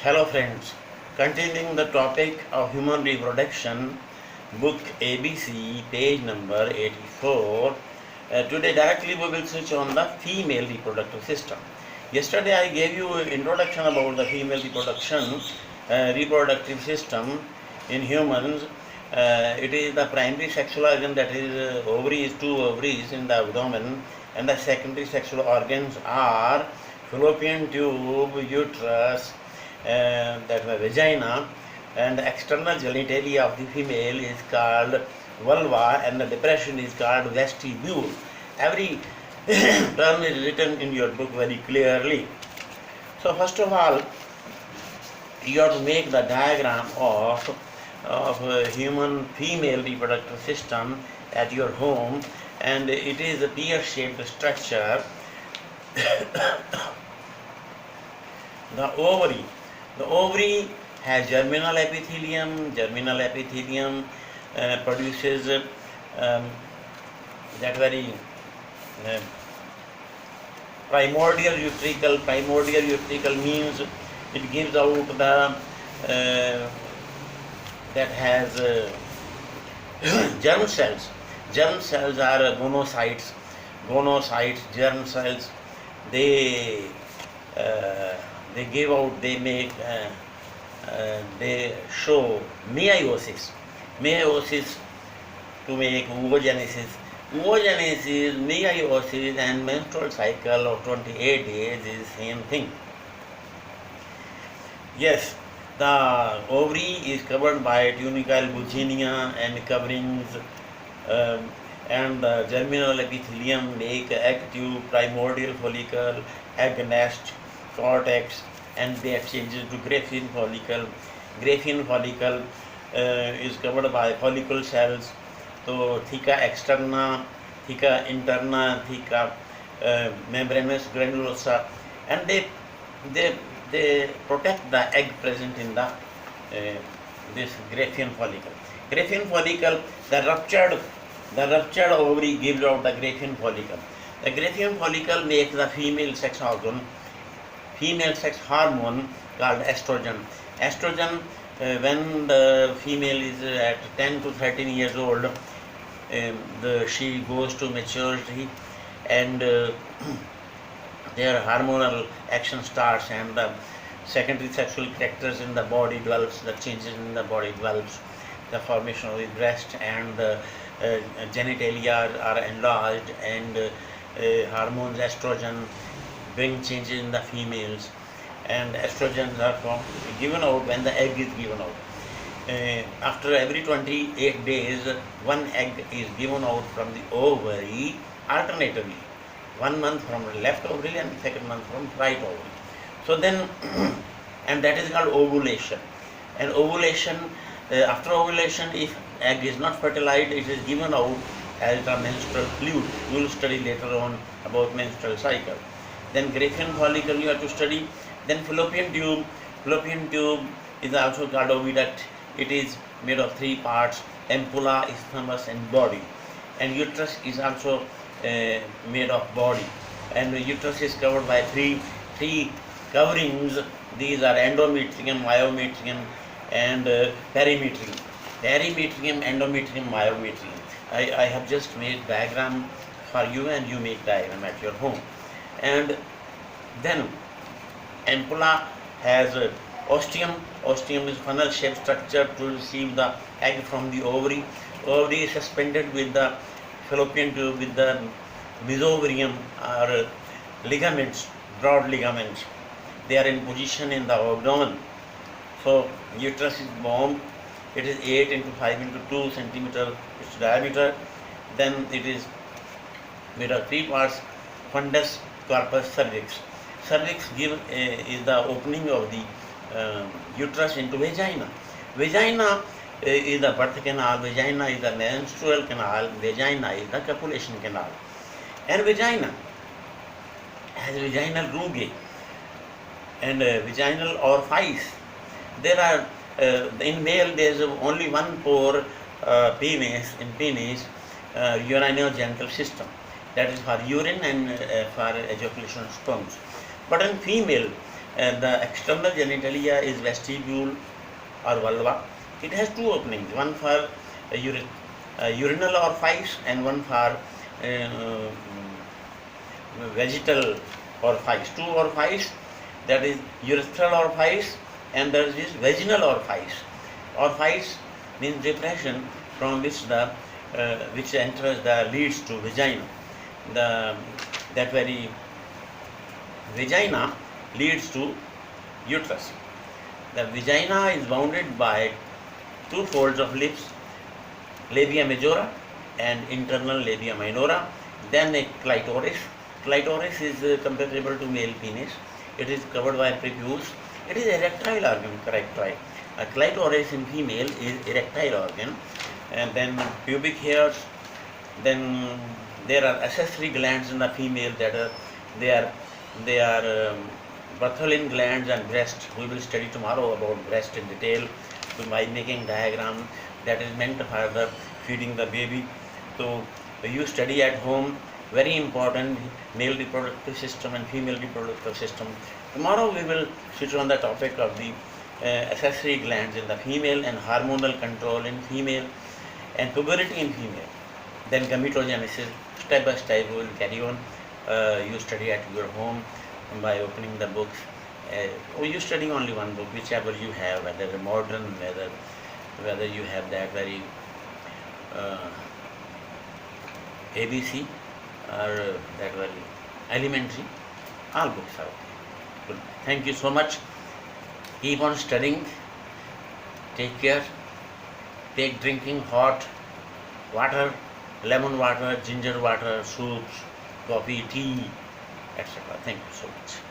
Hello friends, continuing the topic of human reproduction, book ABC, page number 84. Today directly we will switch on the female reproductive system. Yesterday I gave you an introduction about the female reproductive system in humans. It is the primary sexual organ, that is ovaries, two ovaries in the abdomen, and the secondary sexual organs are fallopian tube, uterus, that the vagina, and the external genitalia of the female is called vulva, and the depression is called vestibule. Every term is written in your book very clearly. So first of all, you have to make the diagram of a human female reproductive system at your home, and it is a pear-shaped structure. The ovary has germinal epithelium. Germinal epithelium produces that very primordial utricle. Primordial utricle means it gives out the that has germ cells. Germ cells are gonocytes. Gonocytes, germ cells. They give out, they show meiosis. Meiosis to make oogenesis. Oogenesis, meiosis, and menstrual cycle of 28 days is same thing. Yes, the ovary is covered by tunicule buccinia and coverings, and the germinal epithelium make egg tube, primordial follicle, egg nest, cortex, and they exchange to Graafian follicle. Graafian follicle is covered by follicle cells. So theca externa, theca interna, theca membranous granulosa, and they protect the egg present in the this Graafian follicle. Graafian follicle, the ruptured ovary gives out the Graafian follicle. The Graafian follicle makes the female sex hormone called estrogen. Estrogen, when the female is at 10 to 13 years old, she goes to maturity, and their hormonal action starts, and the secondary sexual characters in the body develops, the changes in the body develops, the formation of the breast and the genitalia are enlarged, and hormones estrogen bring changes in the females, and estrogens are given out when the egg is given out. After every 28 days, one egg is given out from the ovary alternatively. 1 month from the left ovary and second month from right ovary. So then, and that is called ovulation. And ovulation, after ovulation, if egg is not fertilized, it is given out as the menstrual fluid. You will study later on about menstrual cycle. Then Graafian follicle you have to study. Then fallopian tube. Fallopian tube is also called oviduct. It is made of 3 parts: ampulla, isthmus, and body. And uterus is also made of body. And the uterus is covered by three coverings. These are endometrium, myometrium, and perimetrium. Perimetrium, endometrium, myometrium. I have just made diagram for you, and you make diagram at your home. And then ampulla has ostium. Ostium is funnel shaped structure to receive the egg from the ovary. Ovary is suspended with the fallopian tube with the mesovarium or ligaments, broad ligaments. They are in position in the abdomen. So uterus is formed. It is 8 into 5 into 2 centimeter its diameter. Then it is made of 3 parts: fundus, corpus, cervix. Cervix is the opening of the uterus into vagina. Vagina is the birth canal, vagina is the menstrual canal, vagina is the copulation canal. And vagina has vaginal rugae and vaginal orifice. There are, in male there is only one pore penis, urinogenital system, that is for urine and for ejaculation of sperms. But in female, The external genitalia is vestibule or vulva. It has two openings, one for urinal orifice and one for vegetal orifice. Two orifice, that is urethral orifice and there is vaginal orifice. Orifice means depression from which the which enters the leads to vagina. That very vagina leads to uterus. The vagina is bounded by two folds of lips, labia majora and internal labia minora, then a clitoris. Clitoris is comparable to male penis. It is covered by prepuce. It is erectile organ, correct, right? A clitoris in female is erectile organ, and then pubic hairs. Then there are accessory glands in the female that are they are Bartholin glands and breast. We will study tomorrow about breast in detail by making diagram that is meant for the feeding the baby. So you study at home, very important, male reproductive system and female reproductive system. Tomorrow we will switch on the topic of the accessory glands in the female and hormonal control in female and puberty in female. Then gametogenesis, step by step we will carry on. You study at your home by opening the books. Or you study only one book, whichever you have, whether modern, whether you have that very ABC or that very elementary. All books are okay. Good. Thank you so much. Keep on studying. Take care. Take drinking hot water, lemon water, ginger water, soups, coffee, tea, etc. Thank you so much.